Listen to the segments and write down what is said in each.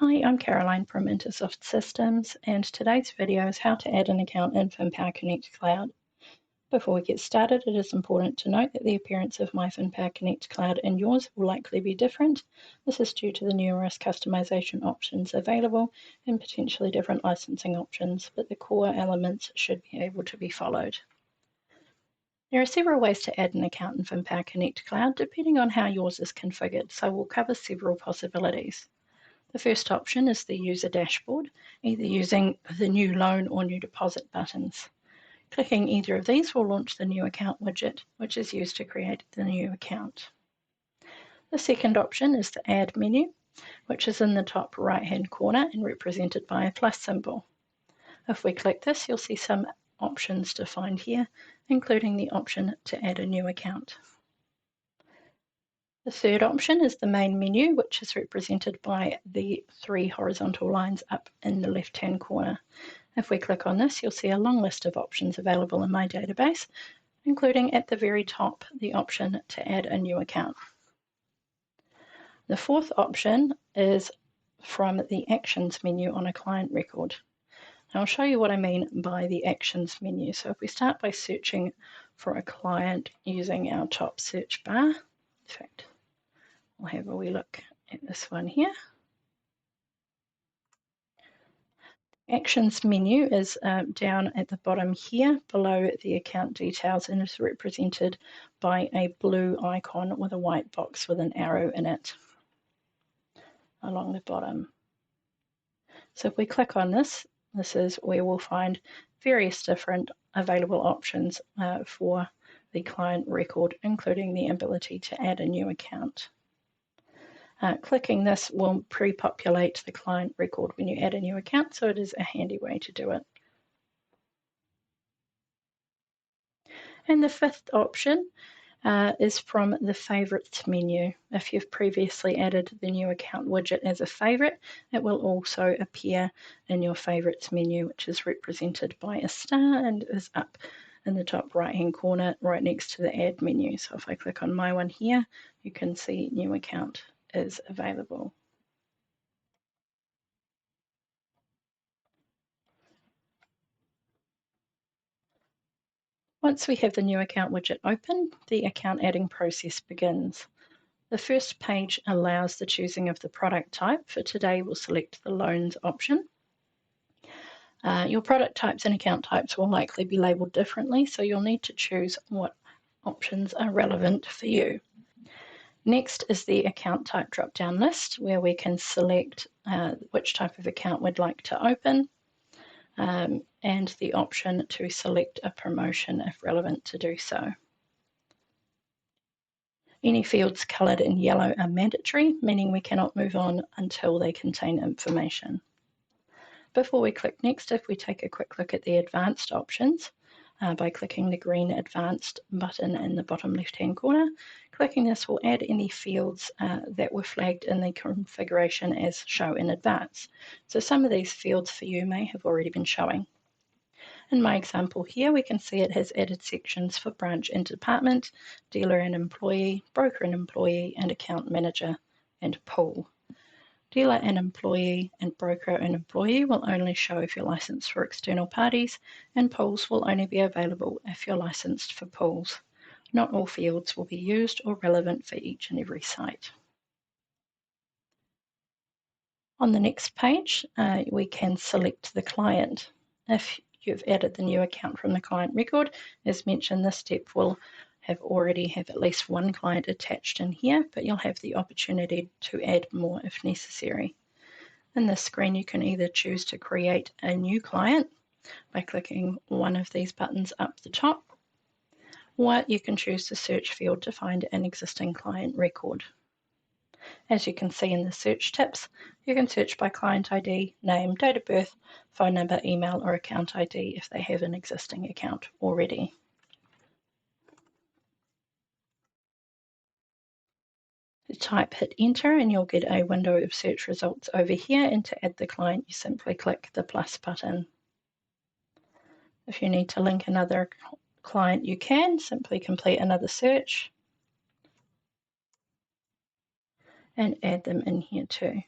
Hi, I'm Caroline from Intersoft Systems, and today's video is how to add an account in FinPower Connect Cloud. Before we get started, it is important to note that the appearance of my FinPower Connect Cloud and yours will likely be different. This is due to the numerous customization options available and potentially different licensing options, but the core elements should be able to be followed. There are several ways to add an account in FinPower Connect Cloud depending on how yours is configured, so we'll cover several possibilities. The first option is the user dashboard, either using the new loan or new deposit buttons. Clicking either of these will launch the new account widget, which is used to create the new account. The second option is the add menu, which is in the top right hand corner and represented by a plus symbol. If we click this, you'll see some options to find here, including the option to add a new account. The third option is the main menu, which is represented by the three horizontal lines up in the left-hand corner. If we click on this, you'll see a long list of options available in my database, including at the very top the option to add a new account. The fourth option is from the Actions menu on a client record. Now I'll show you what I mean by the Actions menu. So if we start by searching for a client using our top search bar, in fact, we'll have a wee look at this one here. Actions menu is down at the bottom here below the account details and is represented by a blue icon with a white box with an arrow in it along the bottom. So if we click on this, this is where we'll find various different available options for the client record, including the ability to add a new account. Clicking this will pre-populate the client record when you add a new account, so it is a handy way to do it. And the fifth option is from the Favorites menu. If you've previously added the new account widget as a favorite, it will also appear in your Favorites menu, which is represented by a star and is up in the top right-hand corner right next to the Add menu. So if I click on my one here, you can see new account is available. Once we have the new account widget open, the account adding process begins. The first page allows the choosing of the product type. For today, we'll select the loans option. Your product types and account types will likely be labelled differently, so you'll need to choose what options are relevant for you. Next is the account type drop-down list, where we can select which type of account we'd like to open, and the option to select a promotion if relevant to do so. Any fields coloured in yellow are mandatory, meaning we cannot move on until they contain information. Before we click next, if we take a quick look at the advanced options, by clicking the green Advanced button in the bottom left-hand corner. Clicking this will add any fields that were flagged in the configuration as Show in Advance. So some of these fields for you may have already been showing. In my example here, we can see it has added sections for branch and department, dealer and employee, broker and employee, and account manager and pool. Dealer and employee and broker and employee will only show if you're licensed for external parties, and pools will only be available if you're licensed for pools. Not all fields will be used or relevant for each and every site. On the next page, we can select the client. If you've added the new account from the client record, as mentioned, this step will already have at least one client attached in here, but you'll have the opportunity to add more if necessary. In this screen, you can either choose to create a new client by clicking one of these buttons up the top, or you can choose the search field to find an existing client record. As you can see in the search tips, you can search by client ID, name, date of birth, phone number, email, or account ID if they have an existing account already. Type hit enter and you'll get a window of search results over here, and to add the client you simply click the plus button. If you need to link another client you can simply complete another search and add them in here too.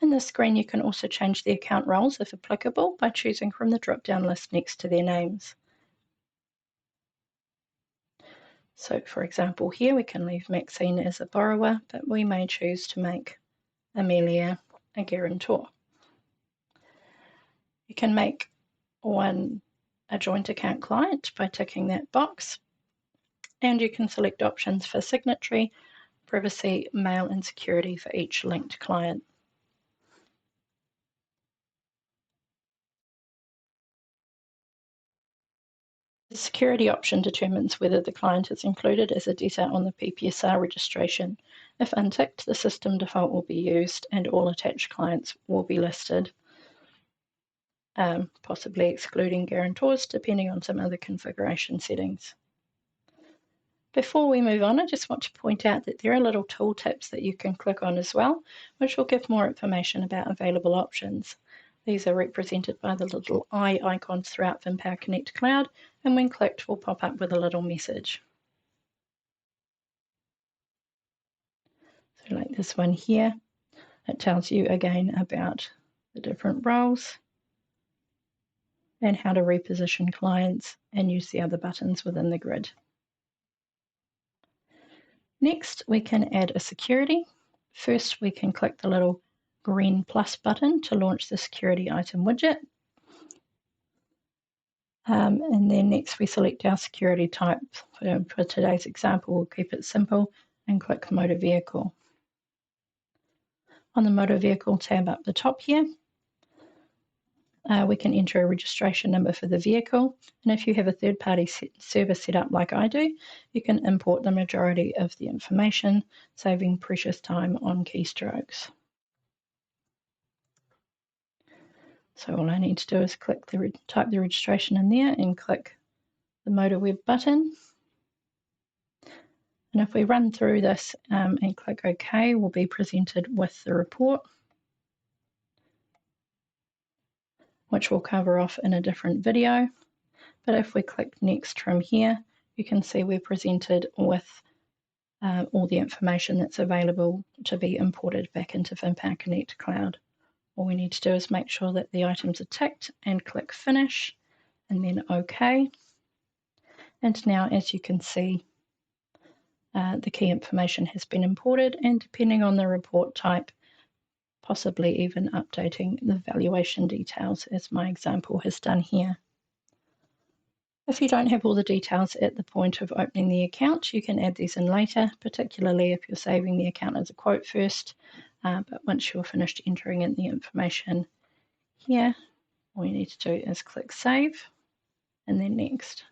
In this screen, you can also change the account roles if applicable by choosing from the drop-down list next to their names. So for example here, we can leave Maxine as a borrower, but we may choose to make Amelia a guarantor. You can make one a joint account client by ticking that box, and you can select options for signatory, privacy, mail, and security for each linked client. The security option determines whether the client is included as a debtor on the PPSR registration. If unticked, the system default will be used and all attached clients will be listed, possibly excluding guarantors depending on some other configuration settings. Before we move on, I just want to point out that there are little tooltips that you can click on as well, which will give more information about available options. These are represented by the little eye icons throughout VinPower Connect Cloud, and when clicked will pop up with a little message. So like this one here, it tells you again about the different roles and how to reposition clients and use the other buttons within the grid. Next, we can add a security. First, we can click the little green plus button to launch the security item widget. And then next we select our security type. For today's example, we'll keep it simple and click motor vehicle. On the motor vehicle tab up the top here, we can enter a registration number for the vehicle, and if you have a third-party server set up like I do, you can import the majority of the information, saving precious time on keystrokes. So all I need to do is type the registration in there and click the Motor Web button. And if we run through this and click OK, we'll be presented with the report, which we'll cover off in a different video. But if we click next from here, you can see we're presented with all the information that's available to be imported back into VinPower Connect Cloud. All we need to do is make sure that the items are ticked and click Finish and then OK. And now, as you can see, the key information has been imported, and depending on the report type, possibly even updating the valuation details as my example has done here. If you don't have all the details at the point of opening the account, you can add these in later, particularly if you're saving the account as a quote first. But once you're finished entering in the information here, all you need to do is click Save and then Next.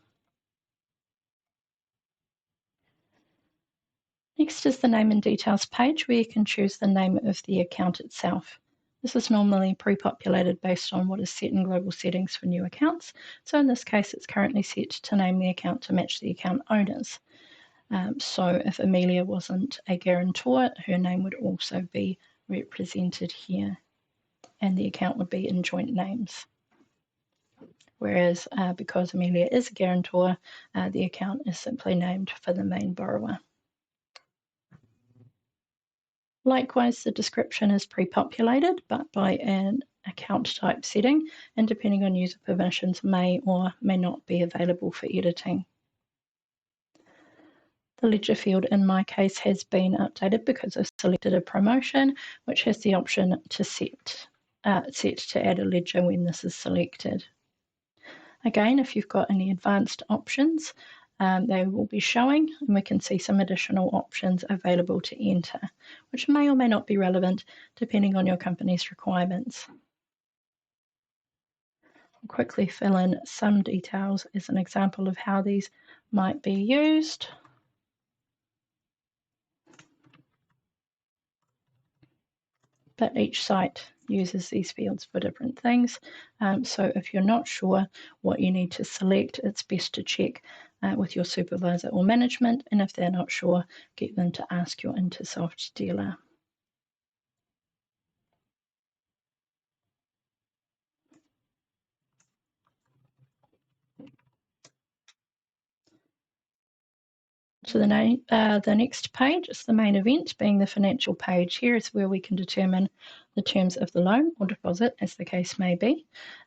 Next is the Name and Details page, where you can choose the name of the account itself. This is normally pre-populated based on what is set in global settings for new accounts. So in this case, it's currently set to name the account to match the account owners. So if Amelia wasn't a guarantor, her name would also be represented here, and the account would be in joint names. Whereas because Amelia is a guarantor, the account is simply named for the main borrower. Likewise, the description is pre-populated, but by an account type setting, and depending on user permissions, may or may not be available for editing. The ledger field in my case has been updated because I've selected a promotion, which has the option to set to add a ledger when this is selected. Again, if you've got any advanced options, they will be showing, and we can see some additional options available to enter, which may or may not be relevant depending on your company's requirements. I'll quickly fill in some details as an example of how these might be used. But each site uses these fields for different things. So if you're not sure what you need to select, it's best to check with your supervisor or management, and if they're not sure, get them to ask your Intersoft dealer. to the next page. It's the main event, being the financial page. Here is where we can determine the terms of the loan or deposit, as the case may be.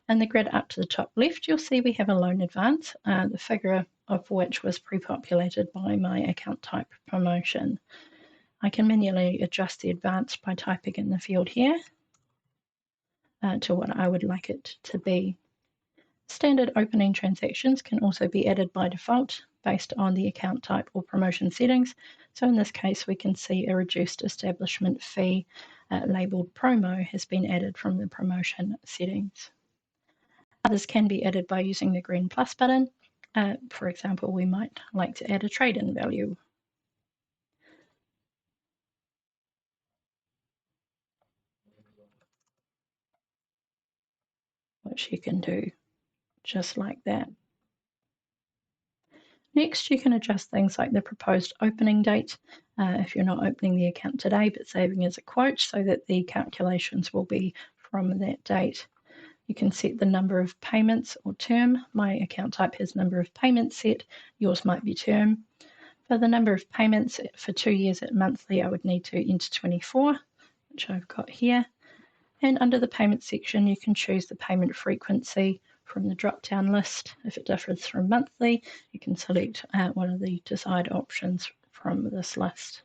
In the grid up to the top left, you'll see we have a loan advance, the figure of which was pre-populated by my account type promotion. I can manually adjust the advance by typing in the field here to what I would like it to be. Standard opening transactions can also be added by default based on the account type or promotion settings. So in this case, we can see a reduced establishment fee labelled promo has been added from the promotion settings. Others can be added by using the green plus button. For example, we might like to add a trade-in value. Which you can do just like that. Next, you can adjust things like the proposed opening date if you're not opening the account today but saving as a quote, so that the calculations will be from that date. You can set the number of payments or term. My account type has number of payments set, yours might be term. For the number of payments for 2 years at monthly, I would need to enter 24, which I've got here. And under the payment section, you can choose the payment frequency from the drop-down list. If it differs from monthly, you can select one of the desired options from this list.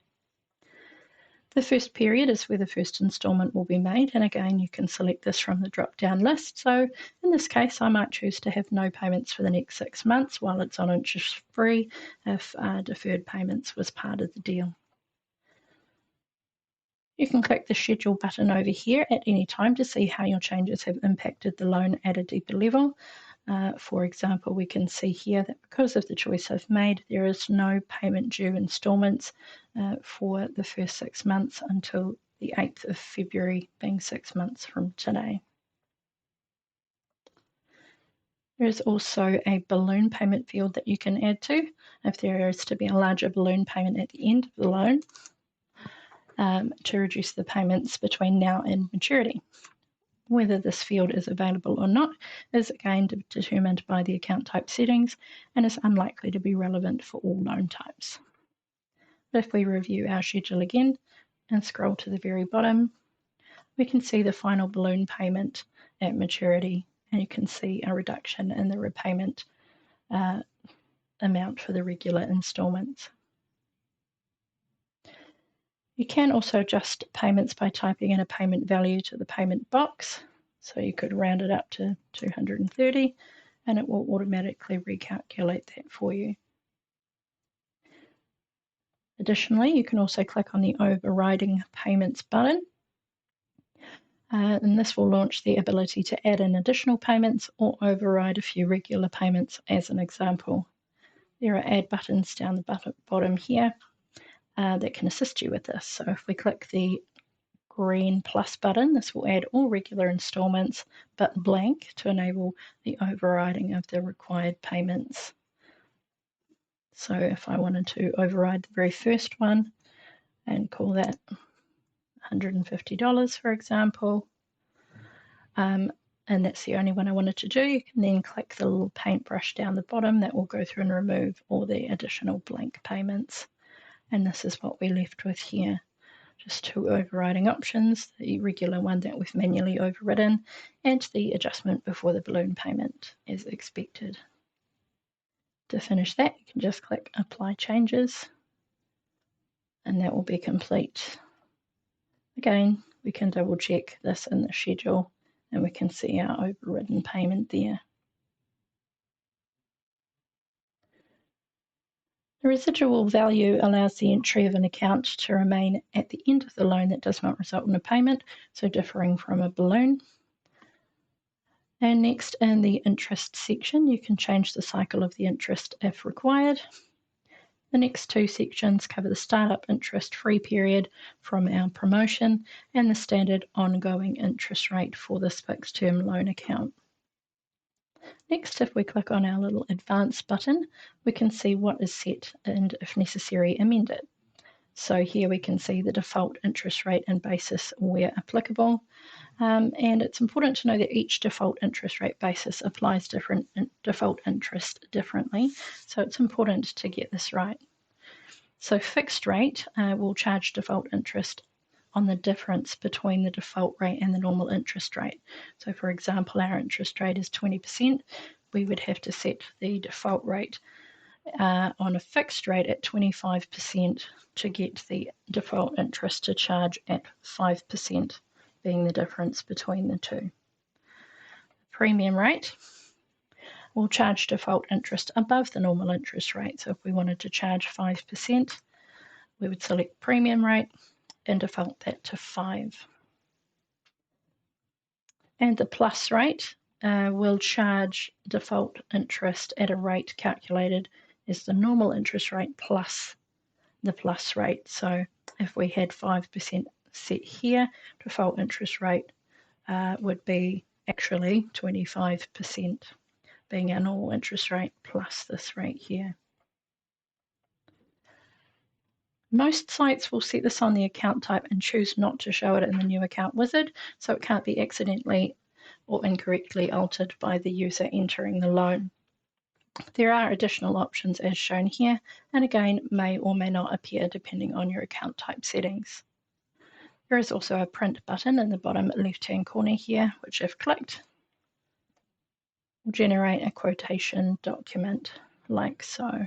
The first period is where the first instalment will be made, and again, you can select this from the drop-down list. So in this case, I might choose to have no payments for the next 6 months while it's on interest-free if deferred payments was part of the deal. You can click the schedule button over here at any time to see how your changes have impacted the loan at a deeper level. For example, we can see here that because of the choice I've made, there is no payment due instalments for the first 6 months until the 8th of February, being 6 months from today. There is also a balloon payment field that you can add to if there is to be a larger balloon payment at the end of the loan. To reduce the payments between now and maturity. Whether this field is available or not is again determined by the account type settings and is unlikely to be relevant for all loan types. But if we review our schedule again and scroll to the very bottom, we can see the final balloon payment at maturity, and you can see a reduction in the repayment amount for the regular instalments. You can also adjust payments by typing in a payment value to the payment box. So you could round it up to 230 and it will automatically recalculate that for you. Additionally, you can also click on the overriding payments button. And this will launch the ability to add in additional payments or override a few regular payments as an example. There are add buttons down the bottom here that can assist you with this. So if we click the green plus button, this will add all regular instalments but blank to enable the overriding of the required payments. So if I wanted to override the very first one and call that $150, for example, and that's the only one I wanted to do, you can then click the little paintbrush down the bottom that will go through and remove all the additional blank payments. And this is what we're left with here. Just 2 overriding options, the regular one that we've manually overridden and the adjustment before the balloon payment as expected. To finish that, you can just click Apply Changes and that will be complete. Again, we can double check this in the schedule and we can see our overridden payment there. The residual value allows the entry of an account to remain at the end of the loan that does not result in a payment, so differing from a balloon. And next, in the interest section, you can change the cycle of the interest if required. The next 2 sections cover the startup interest-free period from our promotion and the standard ongoing interest rate for this fixed term loan account. Next, if we click on our little advance button, we can see what is set and, if necessary, amend it. So here we can see the default interest rate and basis where applicable. And it's important to know that each default interest rate basis applies different default interest differently. So it's important to get this right. So fixed rate will charge default interest on the difference between the default rate and the normal interest rate. So for example, our interest rate is 20%. We would have to set the default rate on a fixed rate at 25% to get the default interest to charge at 5%, being the difference between the two. Premium rate will charge default interest above the normal interest rate. So if we wanted to charge 5%, we would select premium rate and default that to 5. And the plus rate will charge default interest at a rate calculated as the normal interest rate plus the plus rate. So if we had 5% set here, default interest rate would be actually 25%, being our normal interest rate plus this rate here. Most sites will set this on the account type and choose not to show it in the new account wizard, so it can't be accidentally or incorrectly altered by the user entering the loan. There are additional options as shown here, and again may or may not appear depending on your account type settings. There is also a print button in the bottom left-hand corner here, which if clicked, will generate a quotation document like so.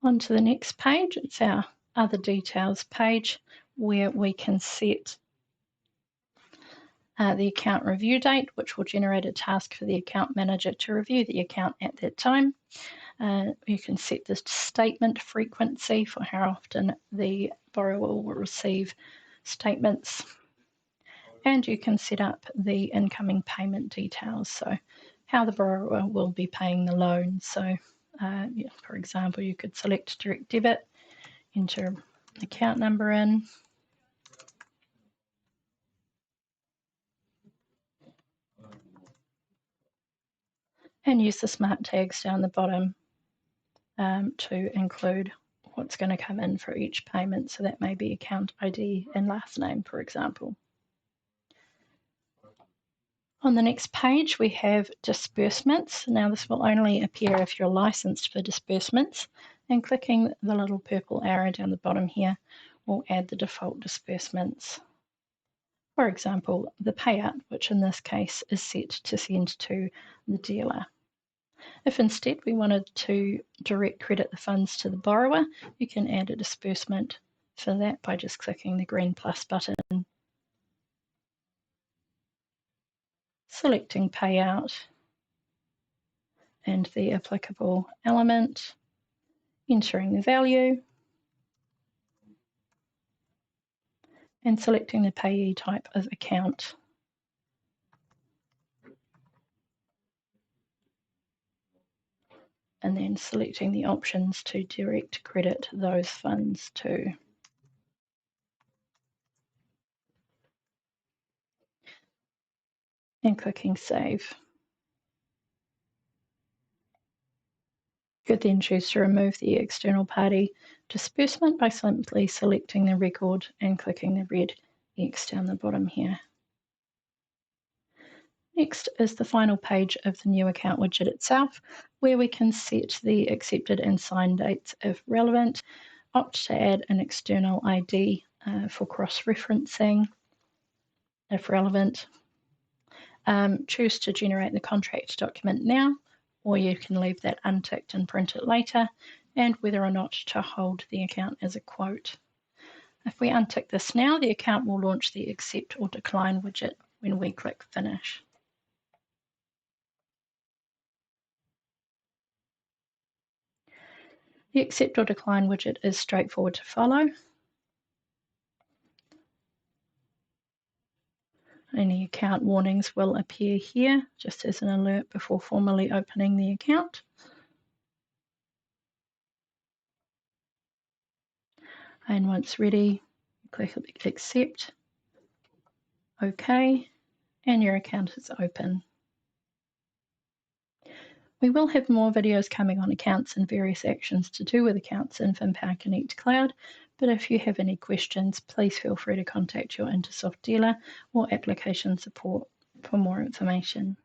On to the next page, it's our other details page where we can set the account review date, which will generate a task for the account manager to review the account at that time. You can set the statement frequency for how often the borrower will receive statements, and you can set up the incoming payment details, so how the borrower will be paying the loan. So for example, you could select direct debit, enter account number in, and use the smart tags down the bottom to include what's going to come in for each payment. So that may be account ID and last name, for example. On the next page, we have disbursements. Now this will only appear if you're licensed for disbursements, and clicking the little purple arrow down the bottom here will add the default disbursements. For example, the payout, which in this case is set to send to the dealer. If instead we wanted to direct credit the funds to the borrower, you can add a disbursement for that by just clicking the green plus button, selecting payout and the applicable element, entering the value, and selecting the payee type of account. And then selecting the options to direct credit those funds to. And clicking save. You could then choose to remove the external party disbursement by simply selecting the record and clicking the red X down the bottom here. Next is the final page of the new account widget itself, where we can set the accepted and signed dates if relevant, opt to add an external ID for cross-referencing if relevant, choose to generate the contract document now, or you can leave that unticked and print it later, and whether or not to hold the account as a quote. If we untick this now, the account will launch the accept or decline widget when we click finish. The accept or decline widget is straightforward to follow. Any account warnings will appear here just as an alert before formally opening the account. And once ready, click accept, OK, and your account is open. We will have more videos coming on accounts and various actions to do with accounts in FinPower Connect Cloud, but if you have any questions, please feel free to contact your Intersoft dealer or application support. for more information.